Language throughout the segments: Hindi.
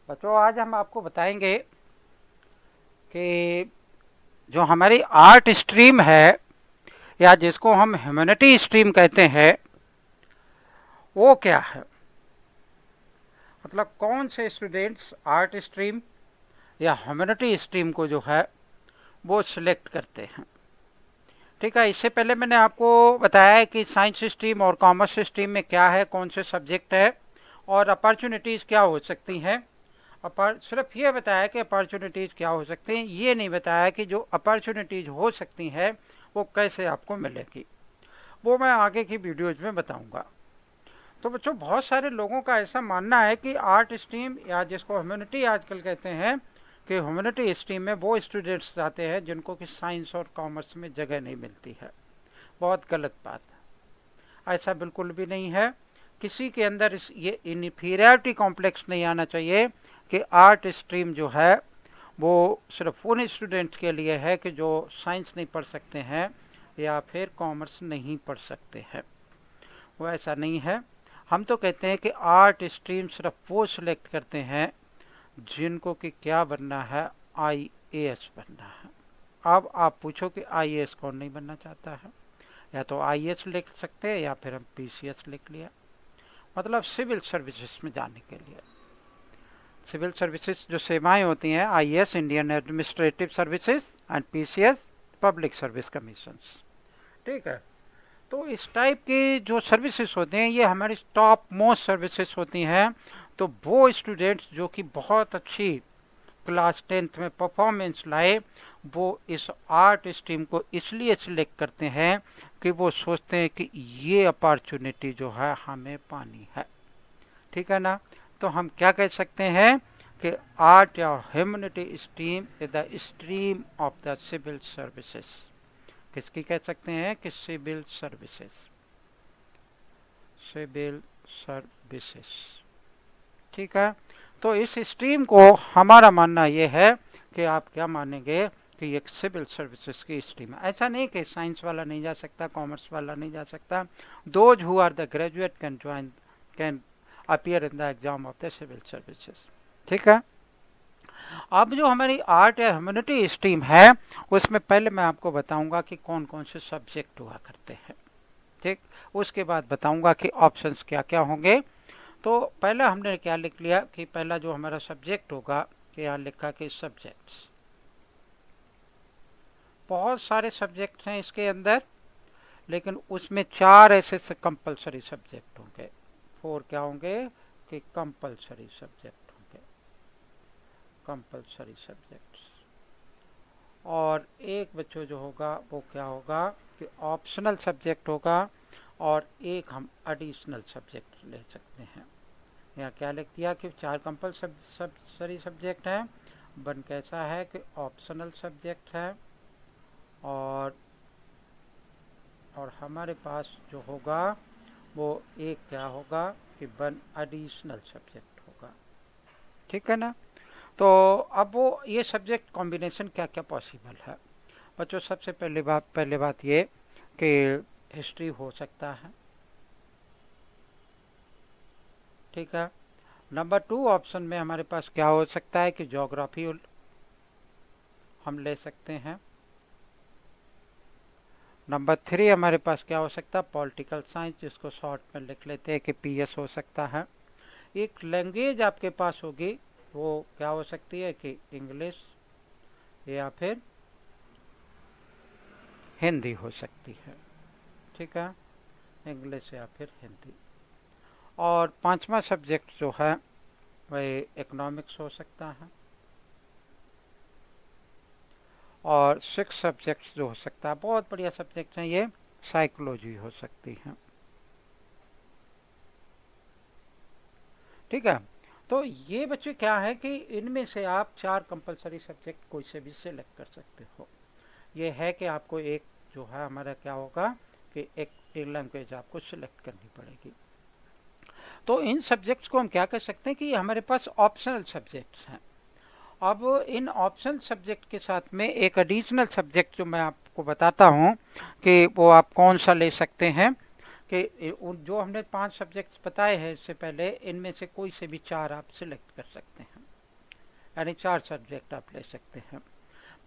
बच्चों आज हम आपको बताएंगे कि जो हमारी आर्ट स्ट्रीम है या जिसको हम ह्यूमैनिटी स्ट्रीम कहते हैं वो क्या है। मतलब कौन से स्टूडेंट्स आर्ट स्ट्रीम या ह्यूमैनिटी स्ट्रीम को जो है वो सिलेक्ट करते हैं। ठीक है, इससे पहले मैंने आपको बताया है कि साइंस स्ट्रीम और कॉमर्स स्ट्रीम में क्या है, कौन से सब्जेक्ट है और अपॉर्चुनिटीज़ क्या हो सकती हैं। सिर्फ ये बताया कि अपॉर्चुनिटीज़ क्या हो सकती हैं, ये नहीं बताया कि जो अपॉर्चुनिटीज़ हो सकती हैं वो कैसे आपको मिलेगी। वो मैं आगे की वीडियोज़ में बताऊंगा। तो बच्चों बहुत सारे लोगों का ऐसा मानना है कि आर्ट स्ट्रीम या जिसको ह्यूमैनिटी आजकल कहते हैं कि ह्यूमैनिटी स्ट्रीम में वो स्टूडेंट्स जाते हैं जिनको कि साइंस और कॉमर्स में जगह नहीं मिलती है। बहुत गलत बात है, ऐसा बिल्कुल भी नहीं है। किसी के अंदर ये इन्फीरियरिटी कॉम्प्लेक्स नहीं आना चाहिए कि आर्ट स्ट्रीम जो है वो सिर्फ उन स्टूडेंट्स के लिए है कि जो साइंस नहीं पढ़ सकते हैं या फिर कॉमर्स नहीं पढ़ सकते हैं। वो ऐसा नहीं है। हम तो कहते हैं कि आर्ट स्ट्रीम सिर्फ वो सिलेक्ट करते हैं जिनको कि क्या बनना है, आईएएस बनना है। अब आप पूछो कि आईएएस कौन नहीं बनना चाहता है। या तो आईएएस लिख सकते हैं या फिर हम पीसीएस लिख लिया, मतलब सिविल सर्विसेज में जाने के लिए। सिविल सर्विसेज जो सेवाएं होती हैं, IAS Indian administrative services and PCS public service commissions. ठीक है, तो इस टाइप की जो सर्विसेज होते हैं ये हमारी टॉप मोस्ट सर्विसेज होती हैं। तो वो स्टूडेंट्स जो कि बहुत अच्छी क्लास 10th में परफॉर्मेंस लाए वो इस आर्ट स्ट्रीम को इसलिए सिलेक्ट करते हैं कि वो सोचते हैं कि ये अपॉर्चुनिटी जो है हमें पानी है। ठीक है ना, तो हम क्या कह सकते हैं कि आर्ट या humanity stream is the stream of the civil services. किसकी कह सकते हैं कि सिविल सर्विसेज, सिविल सर्विसेज। ठीक है, तो इस स्ट्रीम को हमारा मानना यह है कि आप क्या मानेंगे कि एक सिविल सर्विसेज की स्ट्रीम है। ऐसा नहीं कि साइंस वाला नहीं जा सकता, कॉमर्स वाला नहीं जा सकता। Those who are the graduate can join, can appear in the exam of the civil services. ठीक है, अब जो हमारी आर्ट या ह्यूमैनिटी स्ट्रीम है उसमें पहले मैं आपको बताऊंगा कि कौन कौन से सब्जेक्ट हुआ करते हैं। ठीक, उसके बाद बताऊंगा कि ऑप्शंस क्या क्या होंगे। तो पहला हमने क्या लिख लिया कि पहला जो हमारा सब्जेक्ट होगा कि यहाँ लिखा कि सब्जेक्ट्स। बहुत सारे सब्जेक्ट हैं इसके अंदर, लेकिन उसमें 4 ऐसे कंपलसरी सब्जेक्ट होंगे। 4 क्या होंगे कि कंपलसरी सब्जेक्ट होंगे, कंपलसरी सब्जेक्ट्स। और एक बच्चों जो होगा वो क्या होगा कि ऑप्शनल सब्जेक्ट होगा, और एक हम एडिशनल सब्जेक्ट ले सकते हैं। यहाँ क्या लिख दिया कि 4 कंपलसरी सब्जेक्ट हैं, वन कैसा है कि ऑप्शनल सब्जेक्ट है, और हमारे पास जो होगा वो एक क्या होगा कि वन एडिशनल सब्जेक्ट होगा। ठीक है ना, तो अब वो ये सब्जेक्ट कॉम्बिनेशन क्या क्या पॉसिबल है बच्चों। सबसे पहले बात ये कि हिस्ट्री हो सकता है। ठीक है, नंबर 2 ऑप्शन में हमारे पास क्या हो सकता है कि ज्योग्राफी हम ले सकते हैं। नंबर 3 हमारे पास क्या हो सकता है, पॉलिटिकल साइंस, जिसको शॉर्ट में लिख लेते हैं कि पीएस हो सकता है। एक लैंग्वेज आपके पास होगी, वो क्या हो सकती है कि इंग्लिश या फिर हिंदी हो सकती है। ठीक है, इंग्लिश या फिर हिंदी। और 5वां सब्जेक्ट जो है वह इकोनॉमिक्स हो सकता है। और 6 सब्जेक्ट्स जो हो सकता है, बहुत बढ़िया सब्जेक्ट हैं ये, साइकोलॉजी हो सकती है। ठीक है, तो ये बच्चे क्या है कि इनमें से आप 4 कंपलसरी सब्जेक्ट कोई से भी सिलेक्ट कर सकते हो। ये है कि आपको एक जो है हमारा क्या होगा कि एक लैंग्वेज आपको सिलेक्ट करनी पड़ेगी। तो इन सब्जेक्ट्स को हम क्या कर सकते हैं कि हमारे पास ऑप्शनल सब्जेक्ट्स हैं। अब इन ऑप्शनल सब्जेक्ट के साथ में एक एडिशनल सब्जेक्ट जो मैं आपको बताता हूँ कि वो आप कौन सा ले सकते हैं कि जो हमने 5 सब्जेक्ट्स बताए हैं इससे पहले, इनमें से कोई से भी 4 आप सिलेक्ट कर सकते हैं। यानी 4 सब्जेक्ट आप ले सकते हैं।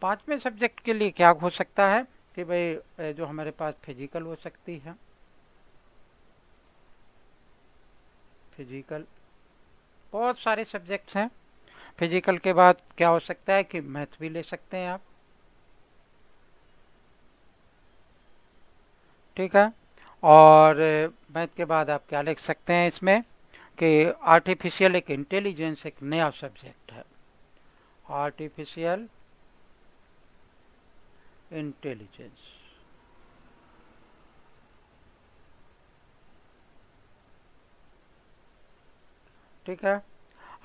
5वें सब्जेक्ट के लिए क्या हो सकता है कि भाई जो हमारे पास फिजिकल हो सकती है, फिजिकल, बहुत सारे सब्जेक्ट्स हैं। फिजिकल के बाद क्या हो सकता है कि मैथ भी ले सकते हैं आप, ठीक है। और मैथ के बाद आप क्या लिख सकते हैं इसमें कि आर्टिफिशियल एक इंटेलिजेंस एक नया सब्जेक्ट है, आर्टिफिशियल इंटेलिजेंस, ठीक है।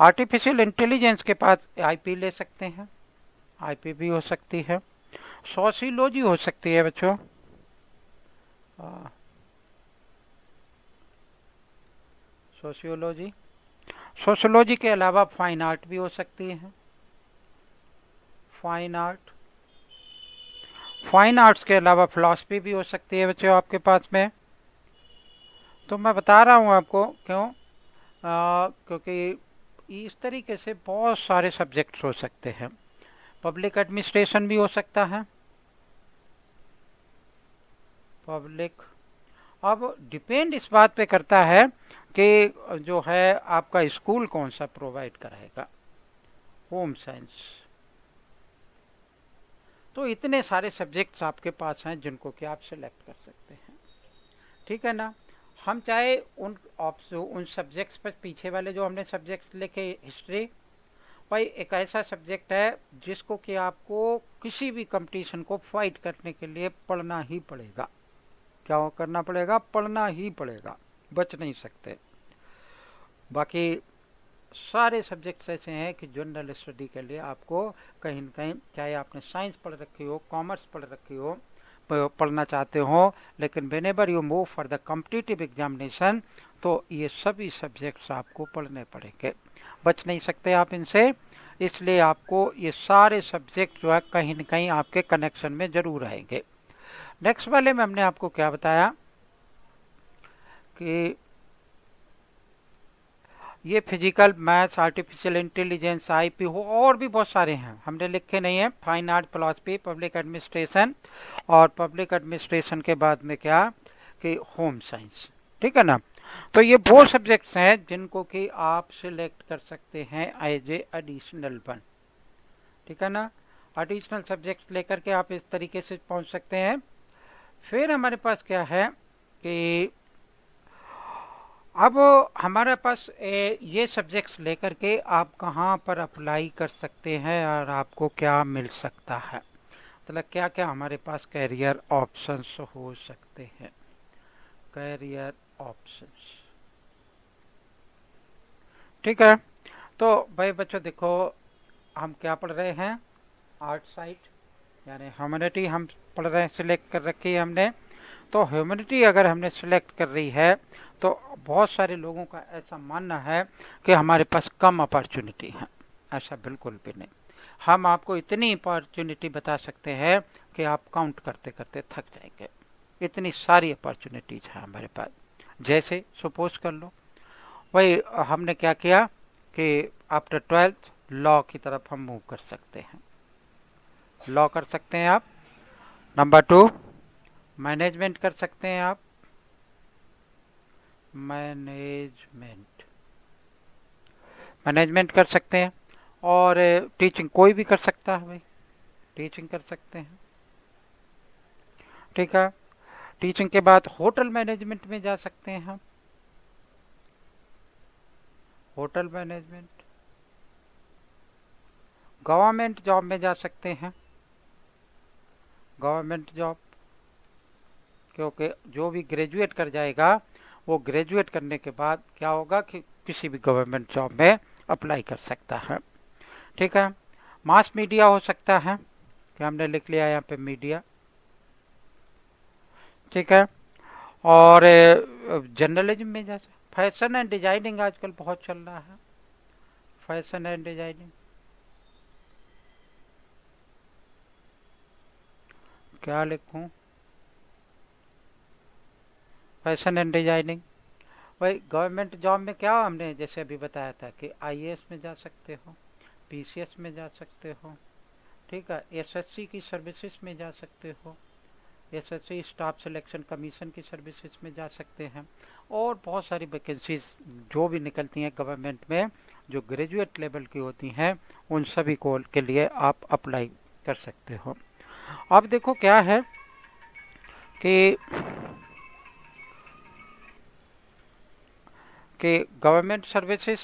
आर्टिफिशियल इंटेलिजेंस के पास आईपी ले सकते हैं, आईपी भी हो सकती है। सोशियोलॉजी हो सकती है बच्चों, सोशियोलॉजी, सोशियोलॉजी के अलावा फाइन आर्ट भी हो सकती है, फाइन आर्ट, फाइन आर्ट्स के अलावा फिलॉसफी भी हो सकती है बच्चों आपके पास में। तो मैं बता रहा हूँ आपको क्यों, क्योंकि इस तरीके से बहुत सारे सब्जेक्ट्स हो सकते हैं। पब्लिक एडमिनिस्ट्रेशन भी हो सकता है, पब्लिक। अब डिपेंड इस बात पे करता है कि जो है आपका स्कूल कौन सा प्रोवाइड कराएगा, होम साइंस। तो इतने सारे सब्जेक्ट्स आपके पास हैं जिनको कि आप सिलेक्ट कर सकते हैं, ठीक है ना। हम चाहे उन सब्जेक्ट्स पर, पीछे वाले जो हमने सब्जेक्ट्स लिखे, हिस्ट्री भाई एक ऐसा सब्जेक्ट है जिसको कि आपको किसी भी कंपटीशन को फाइट करने के लिए पढ़ना ही पड़ेगा। क्या करना पड़ेगा? पढ़ना ही पड़ेगा, बच नहीं सकते। बाकी सारे सब्जेक्ट्स ऐसे हैं कि जनरल स्टडी के लिए आपको कहीं न कहीं, चाहे आपने साइंस पढ़ रखी हो, कॉमर्स पढ़ रखी हो, पढ़ना चाहते हो, लेकिन when ever you move for the competitive examination तो ये सभी सब्जेक्ट्स आपको पढ़ने पड़ेंगे, बच नहीं सकते आप इनसे। इसलिए आपको ये सारे सब्जेक्ट जो है कहीं न कहीं आपके कनेक्शन में जरूर आएंगे। नेक्स्ट वाले में हमने आपको क्या बताया कि ये physical, maths, artificial intelligence, IP हो, और भी बहुत सारे हैं, हमने लिखे नहीं है। Fine art, philosophy, public administration, और पब्लिक एडमिनिस्ट्रेशन के बाद में क्या कि होम साइंस, ठीक है ना। तो ये वो सब्जेक्ट्स हैं जिनको कि आप सिलेक्ट कर सकते हैं एज ए एडिशनल वन, ठीक है ना। एडिशनल सब्जेक्ट्स लेकर के आप इस तरीके से पहुंच सकते हैं। फिर हमारे पास क्या है कि अब हमारे पास ये सब्जेक्ट्स लेकर के आप कहाँ पर अप्लाई कर सकते हैं और आपको क्या मिल सकता है, मतलब क्या क्या हमारे पास कैरियर ऑप्शंस हो सकते हैं, कैरियर ऑप्शंस, ठीक है। तो भाई बच्चों देखो, हम क्या पढ़ रहे हैं, आर्ट साइड यानी ह्यूमैनिटी हम पढ़ रहे हैं, सिलेक्ट कर रखी है हमने। तो ह्यूमैनिटी अगर हमने सिलेक्ट कर रही है तो बहुत सारे लोगों का ऐसा मानना है कि हमारे पास कम अपॉर्चुनिटी है। ऐसा बिल्कुल भी नहीं, हम आपको इतनी अपॉर्चुनिटी बता सकते हैं कि आप काउंट करते करते थक जाएंगे, इतनी सारी अपॉर्चुनिटीज है हमारे पास। जैसे सपोज कर लो भाई हमने क्या किया कि आफ्टर 12th लॉ की तरफ हम मूव कर सकते हैं, लॉ कर सकते हैं आप। नंबर 2 मैनेजमेंट कर सकते हैं आप, मैनेजमेंट, मैनेजमेंट कर सकते हैं। और टीचिंग कोई भी कर सकता है भाई, टीचिंग कर सकते हैं, ठीक है। टीचिंग के बाद होटल मैनेजमेंट में जा सकते हैं हम, होटल मैनेजमेंट। गवर्नमेंट जॉब में जा सकते हैं, गवर्नमेंट जॉब, क्योंकि जो भी ग्रेजुएट कर जाएगा वो ग्रेजुएट करने के बाद क्या होगा कि किसी भी गवर्नमेंट जॉब में अप्लाई कर सकता है, ठीक है। मास मीडिया हो सकता है, क्या हमने लिख लिया यहाँ पे मीडिया, ठीक है। और जर्नलिज्म में जा सकते, फैशन एंड डिजाइनिंग आजकल बहुत चल रहा है, फैशन एंड डिजाइनिंग, क्या लिखूं, फैशन एंड डिजाइनिंग। भाई गवर्नमेंट जॉब में क्या हमने जैसे अभी बताया था कि आईएएस में जा सकते हो, पीसीएस में जा सकते हो, ठीक है, एसएससी की सर्विसेज में जा सकते हो, एसएससी स्टाफ सिलेक्शन कमीशन की सर्विसेज में जा सकते हैं, और बहुत सारी वैकेंसीज जो भी निकलती हैं गवर्नमेंट में जो ग्रेजुएट लेवल की होती हैं उन सभी को के लिए आप अप्लाई कर सकते हो। अब देखो क्या है कि गवर्नमेंट सर्विसेज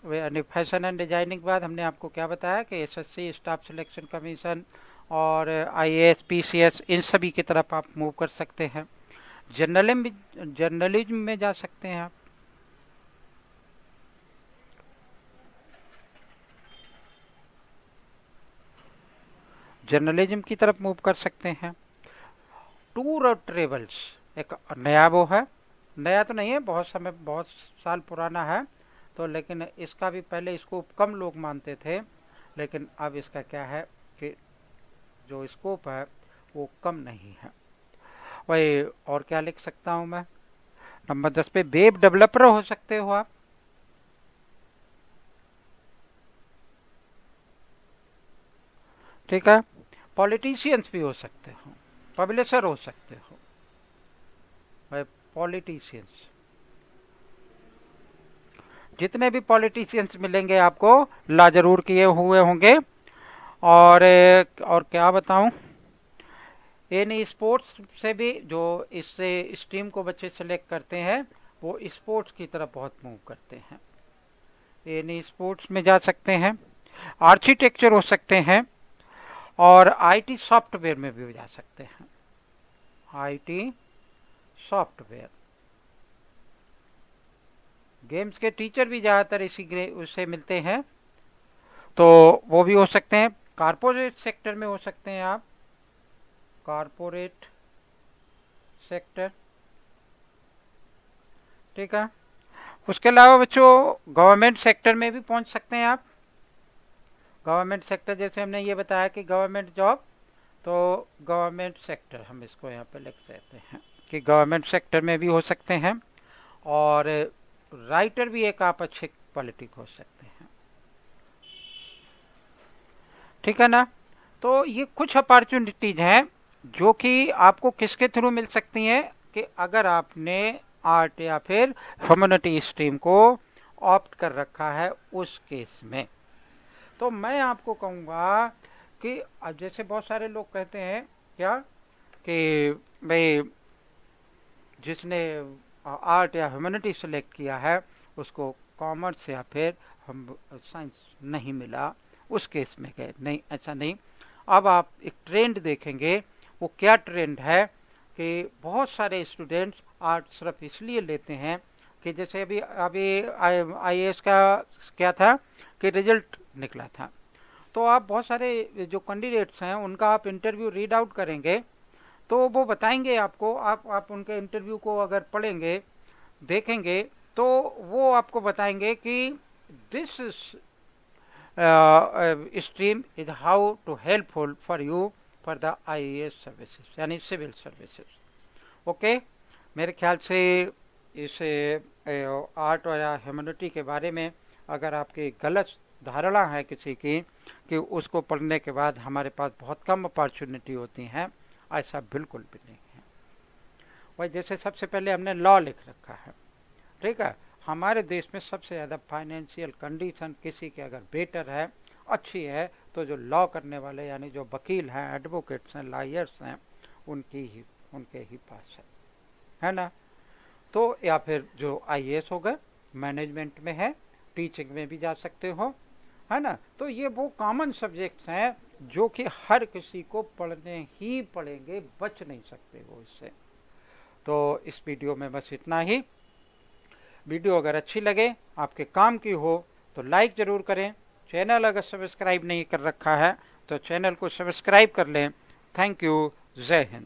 यानी फैशन एंड डिजाइनिंग के बाद हमने आपको क्या बताया कि एसएससी स्टाफ सिलेक्शन कमीशन और आईएएस पीसीएस इन सभी की तरफ आप मूव कर सकते हैं। जर्नलिज्म में जा सकते हैं आप, जर्नलिज्म की तरफ मूव कर सकते हैं। टूर और ट्रेवल्स एक नया वो है, नया तो नहीं है, बहुत साल पुराना है, तो लेकिन इसका भी पहले इसको कम लोग मानते थे, लेकिन अब इसका क्या है कि जो स्कोप है वो कम नहीं है। वही और क्या लिख सकता हूं मैं, नंबर 10 पे वेब डेवलपर हो सकते हो आप, ठीक है, पॉलिटिशियंस भी हो सकते हो, पब्लिशर हो सकते हो, भाई पॉलिटिशियंस, जितने भी पॉलिटिशियंस मिलेंगे आपको ला जरूर किए हुए होंगे। और क्या बताऊं, इन स्पोर्ट्स से भी जो इससे स्ट्रीम को बच्चे सेलेक्ट करते हैं वो स्पोर्ट्स की तरफ बहुत मूव करते हैं, इन स्पोर्ट्स में जा सकते हैं, आर्किटेक्चर हो सकते हैं, और आईटी सॉफ्टवेयर में भी जा सकते हैं, आईटी सॉफ्टवेयर। गेम्स के टीचर भी ज़्यादातर इसी उससे मिलते हैं, तो वो भी हो सकते हैं। कारपोरेट सेक्टर में हो सकते हैं आप, कारपोरेट सेक्टर, ठीक है। उसके अलावा बच्चों गवर्नमेंट सेक्टर में भी पहुंच सकते हैं आप। गवर्नमेंट सेक्टर जैसे हमने ये बताया कि गवर्नमेंट जॉब, तो गवर्नमेंट सेक्टर हम इसको यहाँ पे लिख सकते हैं कि गवर्नमेंट सेक्टर में भी हो सकते हैं। और राइटर भी एक आप अच्छे पॉलिटिक हो सकते हैं, ठीक है ना। तो ये कुछ अपॉर्चुनिटीज हैं जो कि आपको किसके थ्रू मिल सकती हैं कि अगर आपने आर्ट या फिर ह्यूमैनिटी स्ट्रीम को ऑप्ट कर रखा है उस केस में। तो मैं आपको कहूँगा कि जैसे बहुत सारे लोग कहते हैं क्या कि भाई जिसने आर्ट या ह्यूमैनिटी सेलेक्ट किया है उसको कॉमर्स या फिर हम साइंस नहीं मिला, उस केस में गए, नहीं ऐसा नहीं। अब आप एक ट्रेंड देखेंगे, वो क्या ट्रेंड है कि बहुत सारे स्टूडेंट्स आर्ट सिर्फ इसलिए लेते हैं कि जैसे अभी अभी आईएएस का क्या था कि रिजल्ट निकला था, तो आप बहुत सारे जो कैंडिडेट्स हैं उनका आप इंटरव्यू रीड आउट करेंगे तो वो बताएंगे आपको, आप उनके इंटरव्यू को अगर पढ़ेंगे देखेंगे तो वो आपको बताएंगे कि this stream is how to helpful for you for the IAS services यानी सिविल सर्विसेज। ओके, मेरे ख्याल से इस आर्ट और ह्यूमैनिटी के बारे में अगर आपकी गलत धारणा है किसी की कि उसको पढ़ने के बाद हमारे पास बहुत कम अपॉर्चुनिटी होती हैं, ऐसा बिल्कुल भी नहीं है। वही जैसे सबसे पहले हमने लॉ लिख रखा है, ठीक है, हमारे देश में सबसे ज़्यादा फाइनेंशियल कंडीशन किसी की अगर बेटर है, अच्छी है, तो जो लॉ करने वाले यानी जो वकील हैं, एडवोकेट्स हैं, लॉयर्स हैं, उनके ही पास है ना। तो या फिर जो आईएएस हो गए, मैनेजमेंट में है, टीचिंग में भी जा सकते हो, है ना। तो ये वो कॉमन सब्जेक्ट्स हैं जो कि हर किसी को पढ़ने ही पड़ेंगे, बच नहीं सकते वो इससे। तो इस वीडियो में बस इतना ही। वीडियो अगर अच्छी लगे, आपके काम की हो, तो लाइक ज़रूर करें। चैनल अगर सब्सक्राइब नहीं कर रखा है तो चैनल को सब्सक्राइब कर लें। थैंक यू, जय हिंद।